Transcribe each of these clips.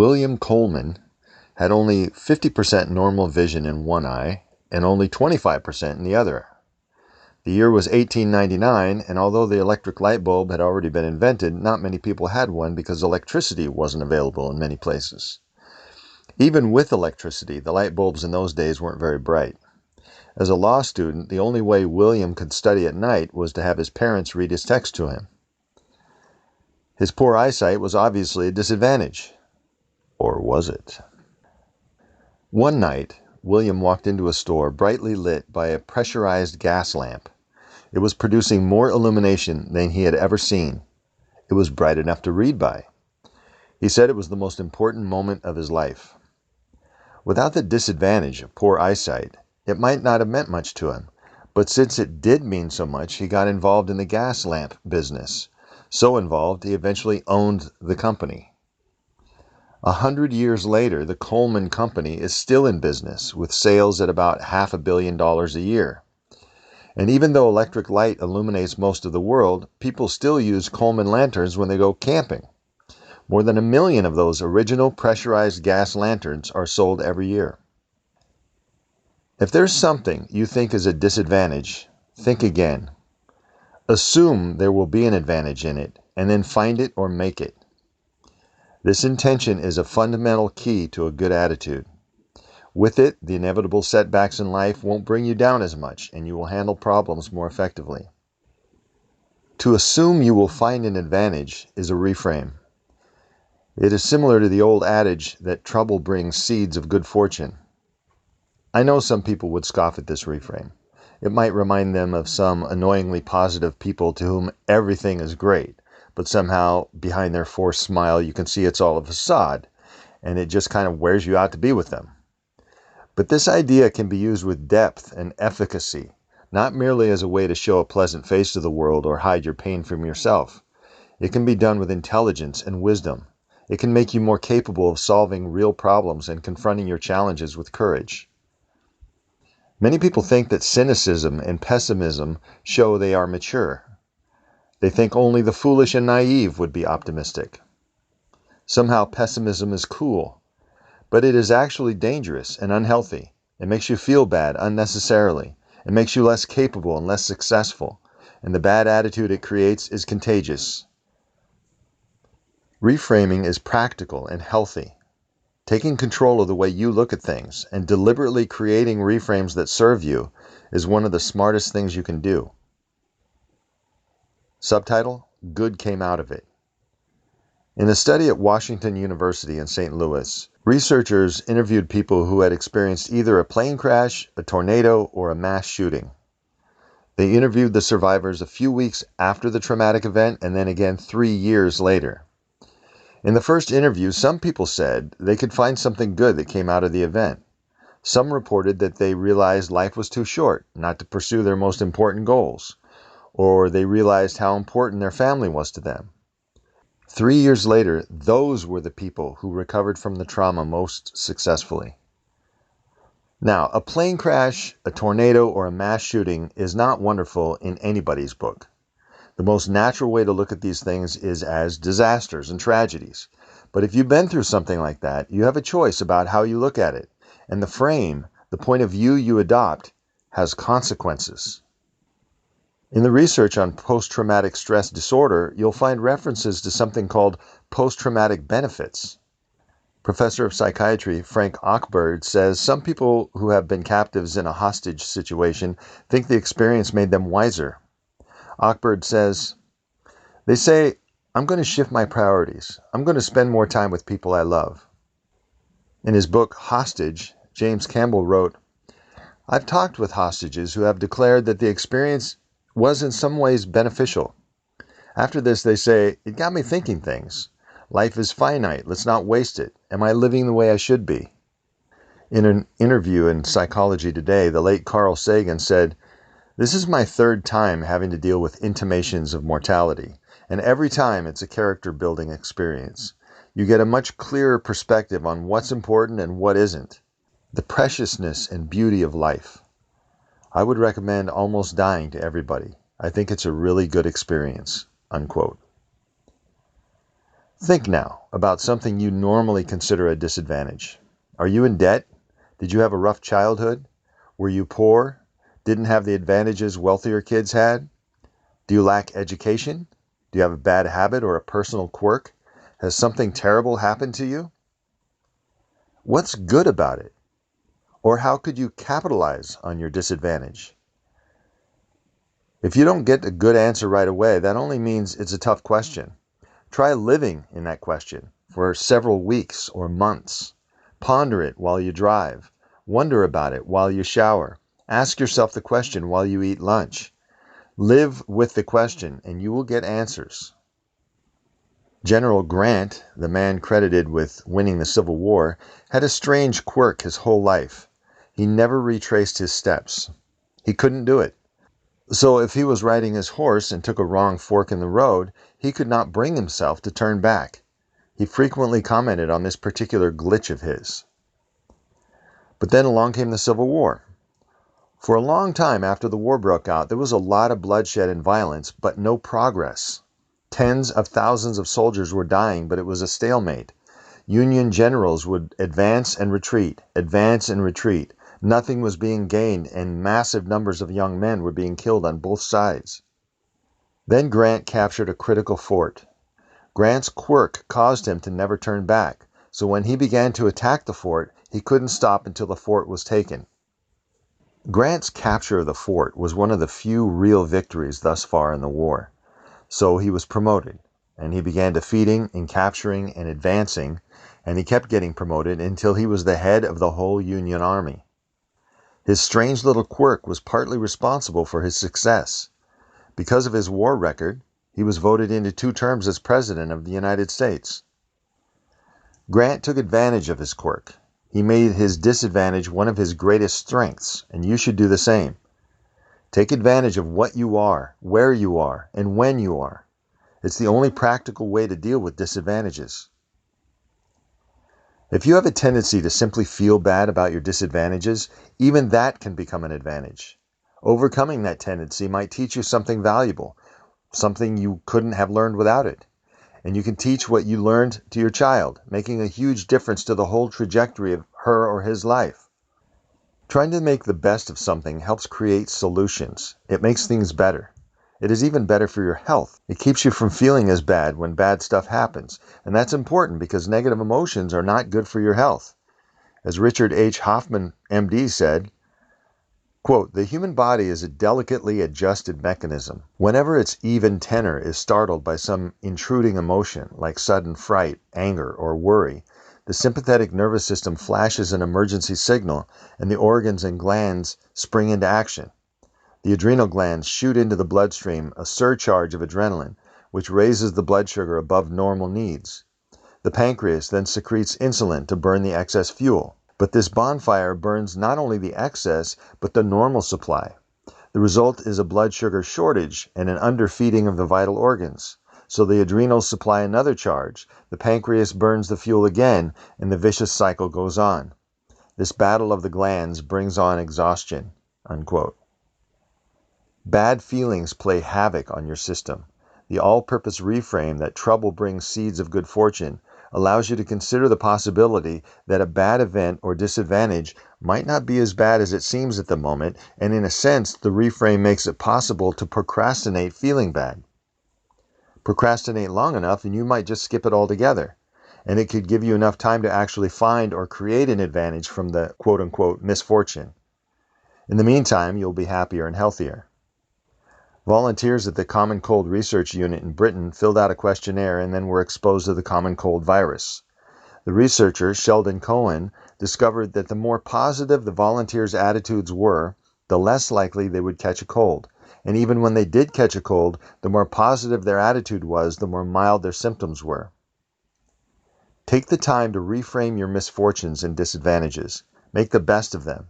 William Coleman had only 50% normal vision in one eye and only 25% in the other. The year was 1899, and although the electric light bulb had already been invented, not many people had one because electricity wasn't available in many places. Even with electricity, the light bulbs in those days weren't very bright. As a law student, the only way William could study at night was to have his parents read his text to him. His poor eyesight was obviously a disadvantage. Or was it? One night, William walked into a store brightly lit by a pressurized gas lamp. It was producing more illumination than he had ever seen. It was bright enough to read by. He said it was the most important moment of his life. Without the disadvantage of poor eyesight, it might not have meant much to him, but since it did mean so much, he got involved in the gas lamp business. So involved, he eventually owned the company. 100 years later, the Coleman Company is still in business, with sales at about $500 million a year. And even though electric light illuminates most of the world, people still use Coleman lanterns when they go camping. More than 1 million of those original pressurized gas lanterns are sold every year. If there's something you think is a disadvantage, think again. Assume there will be an advantage in it, and then find it or make it. This intention is a fundamental key to a good attitude. With it, the inevitable setbacks in life won't bring you down as much, and you will handle problems more effectively. To assume you will find an advantage is a reframe. It is similar to the old adage that trouble brings seeds of good fortune. I know some people would scoff at this reframe. It might remind them of some annoyingly positive people to whom everything is great, but somehow behind their forced smile you can see it's all a facade, and it just kind of wears you out to be with them. But this idea can be used with depth and efficacy, not merely as a way to show a pleasant face to the world or hide your pain from yourself. It can be done with intelligence and wisdom. It can make you more capable of solving real problems and confronting your challenges with courage. Many people think that cynicism and pessimism show they are mature. They think only the foolish and naive would be optimistic. Somehow pessimism is cool, but it is actually dangerous and unhealthy. It makes you feel bad unnecessarily. It makes you less capable and less successful, and the bad attitude it creates is contagious. Reframing is practical and healthy. Taking control of the way you look at things and deliberately creating reframes that serve you is one of the smartest things you can do. Subtitle: Good came out of it. In a study at Washington University in St. Louis, researchers interviewed people who had experienced either a plane crash, a tornado, or a mass shooting. They interviewed the survivors a few weeks after the traumatic event and then again 3 years later. In the first interview, some people said they could find something good that came out of the event. Some reported that they realized life was too short not to pursue their most important goals, or they realized how important their family was to them. 3 years later, those were the people who recovered from the trauma most successfully. Now, a plane crash, a tornado, or a mass shooting is not wonderful in anybody's book. The most natural way to look at these things is as disasters and tragedies. But if you've been through something like that, you have a choice about how you look at it. And the frame, the point of view you adopt, has consequences. In the research on post-traumatic stress disorder, you'll find references to something called post-traumatic benefits. Professor of psychiatry Frank Ochberd says some people who have been captives in a hostage situation think the experience made them wiser. Ochberd says, "They say, I'm going to shift my priorities. I'm going to spend more time with people I love." In his book, Hostage, James Campbell wrote, "I've talked with hostages who have declared that the experience was in some ways beneficial. After this, they say, it got me thinking things. Life is finite. Let's not waste it. Am I living the way I should be?" In an interview in Psychology Today, the late Carl Sagan said, "This is my 3rd time having to deal with intimations of mortality, and every time it's a character-building experience. You get a much clearer perspective on what's important and what isn't, the preciousness and beauty of life. I would recommend Almost Dying to everybody. I think it's a really good experience." Unquote. Think now about something you normally consider a disadvantage. Are you in debt? Did you have a rough childhood? Were you poor? Didn't have the advantages wealthier kids had? Do you lack education? Do you have a bad habit or a personal quirk? Has something terrible happened to you? What's good about it? Or how could you capitalize on your disadvantage? If you don't get a good answer right away, that only means it's a tough question. Try living in that question for several weeks or months. Ponder it while you drive. Wonder about it while you shower. Ask yourself the question while you eat lunch. Live with the question and you will get answers. General Grant, the man credited with winning the Civil War, had a strange quirk his whole life. He never retraced his steps. He couldn't do it. So if he was riding his horse and took a wrong fork in the road, he could not bring himself to turn back. He frequently commented on this particular glitch of his. But then along came the Civil War. For a long time after the war broke out, there was a lot of bloodshed and violence, but no progress. Tens of thousands of soldiers were dying, but it was a stalemate. Union generals would advance and retreat, advance and retreat. Nothing was being gained, and massive numbers of young men were being killed on both sides. Then Grant captured a critical fort. Grant's quirk caused him to never turn back, so when he began to attack the fort, he couldn't stop until the fort was taken. Grant's capture of the fort was one of the few real victories thus far in the war. So he was promoted, and he began defeating and capturing and advancing, and he kept getting promoted until he was the head of the whole Union Army. His strange little quirk was partly responsible for his success. Because of his war record, he was voted into 2 terms as President of the United States. Grant took advantage of his quirk. He made his disadvantage one of his greatest strengths, and you should do the same. Take advantage of what you are, where you are, and when you are. It's the only practical way to deal with disadvantages. If you have a tendency to simply feel bad about your disadvantages, even that can become an advantage. Overcoming that tendency might teach you something valuable, something you couldn't have learned without it. And you can teach what you learned to your child, making a huge difference to the whole trajectory of her or his life. Trying to make the best of something helps create solutions. It makes things better. It is even better for your health. It keeps you from feeling as bad when bad stuff happens. And that's important because negative emotions are not good for your health. As Richard H. Hoffman, MD, said, quote, "The human body is a delicately adjusted mechanism. Whenever its even tenor is startled by some intruding emotion, like sudden fright, anger, or worry, the sympathetic nervous system flashes an emergency signal, and the organs and glands spring into action. The adrenal glands shoot into the bloodstream a surcharge of adrenaline, which raises the blood sugar above normal needs. The pancreas then secretes insulin to burn the excess fuel. But this bonfire burns not only the excess, but the normal supply. The result is a blood sugar shortage and an underfeeding of the vital organs. So the adrenals supply another charge, the pancreas burns the fuel again, and the vicious cycle goes on. This battle of the glands brings on exhaustion." Unquote. Bad feelings play havoc on your system. The all-purpose reframe that trouble brings seeds of good fortune allows you to consider the possibility that a bad event or disadvantage might not be as bad as it seems at the moment, and in a sense, the reframe makes it possible to procrastinate feeling bad. Procrastinate long enough and you might just skip it altogether, and it could give you enough time to actually find or create an advantage from the quote-unquote misfortune. In the meantime, you'll be happier and healthier. Volunteers at the Common Cold Research Unit in Britain filled out a questionnaire and then were exposed to the common cold virus. The researcher, Sheldon Cohen, discovered that the more positive the volunteers' attitudes were, the less likely they would catch a cold. And even when they did catch a cold, the more positive their attitude was, the more mild their symptoms were. Take the time to reframe your misfortunes and disadvantages. Make the best of them.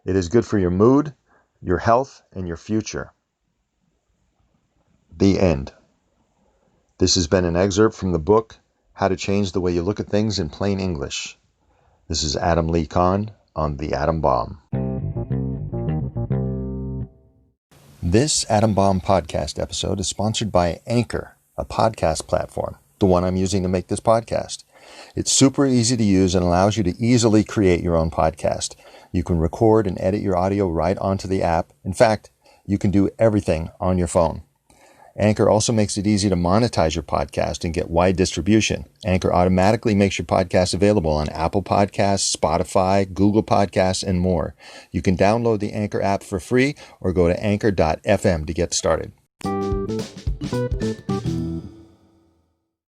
It is good for your mood, your health, and your future. The end. This has been an excerpt from the book, How to Change the Way You Look at Things in Plain English. This is Adam Lee Kahn on The Atom Bomb. This Atom Bomb podcast episode is sponsored by Anchor, a podcast platform. the one I'm using to make this podcast. It's super easy to use and allows you to easily create your own podcast. You can record and edit your audio right onto the app. In fact, you can do everything on your phone. Anchor also makes it easy to monetize your podcast and get wide distribution. Anchor automatically makes your podcast available on Apple Podcasts, Spotify, Google Podcasts, and more. You can download the Anchor app for free or go to anchor.fm to get started.